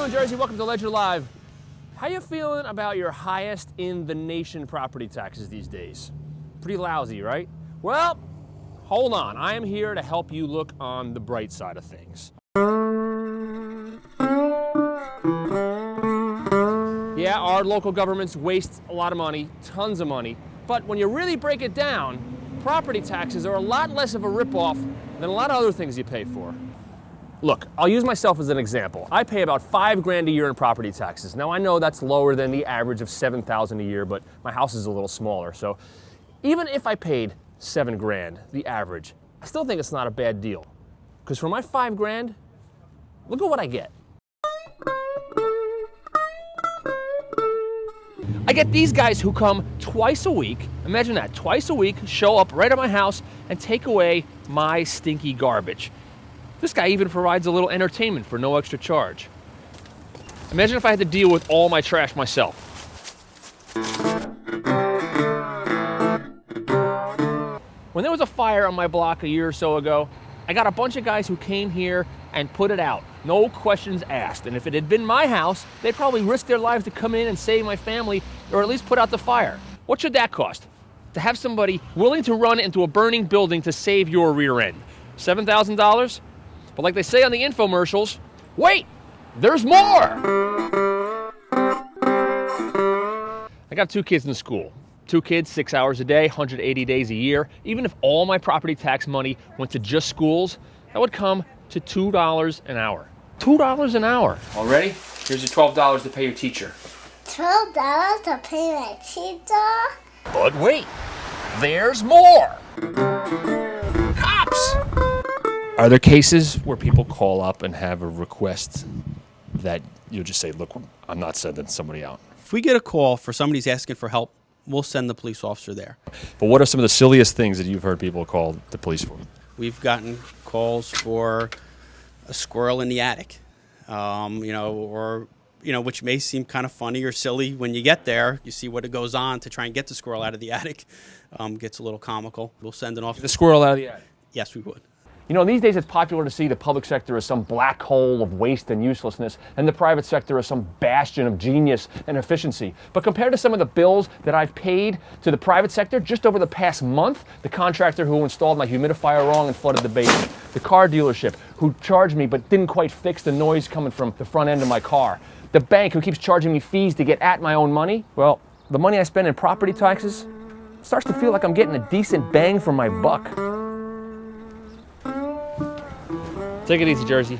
doing, Jersey? Welcome to Ledger Live. How you feeling about your highest in the nation property taxes these days? Pretty lousy, right? Well, hold on. I am here to help you look on the bright side of things. Yeah, our local governments waste a lot of money, tons of money, but when you really break it down, property taxes are a lot less of a ripoff than a lot of other things you pay for. Look, I'll use myself as an example. I pay about $5 grand a year in property taxes. Now I know that's lower than the average of $7,000 a year, but my house is a little smaller. So even if I paid $7 grand, the average, I still think it's not a bad deal. Because for my $5 grand, look at what I get. I get these guys who come twice a week, imagine that, twice a week, show up right at my house and take away my stinky garbage. This guy even provides a little entertainment for no extra charge. Imagine if I had to deal with all my trash myself. When there was a fire on my block a year or so ago, I got a bunch of guys who came here and put it out. No questions asked. And if it had been my house, they'd probably risk their lives to come in and save my family, or at least put out the fire. What should that cost? To have somebody willing to run into a burning building to save your rear end? $7,000? But like they say on the infomercials, wait, there's more! I got 2 kids in school. 2 kids, 6 hours a day, 180 days a year. Even if all my property tax money went to just schools, that would come to $2 an hour. $2 an hour. All ready? Here's your $12 to pay your teacher. $12 to pay my teacher? But wait, there's more! Cops! Are there cases where people call up and have a request that you'll just say, look, I'm not sending somebody out? If we get a call for somebody's asking for help, we'll send the police officer there. But what are some of the silliest things that you've heard people call the police for? We've gotten calls for a squirrel in the attic, which may seem kind of funny or silly. When you get there, you see what goes on to try and get the squirrel out of the attic. Gets a little comical. We'll send an officer. The squirrel out of the attic? Yes, we would. You know, these days it's popular to see the public sector as some black hole of waste and uselessness, and the private sector as some bastion of genius and efficiency. But compared to some of the bills that I've paid to the private sector, just over the past month, the contractor who installed my humidifier wrong and flooded the basement, the car dealership who charged me but didn't quite fix the noise coming from the front end of my car, the bank who keeps charging me fees to get at my own money, well, the money I spend in property taxes starts to feel like I'm getting a decent bang for my buck. Take it easy, Jersey.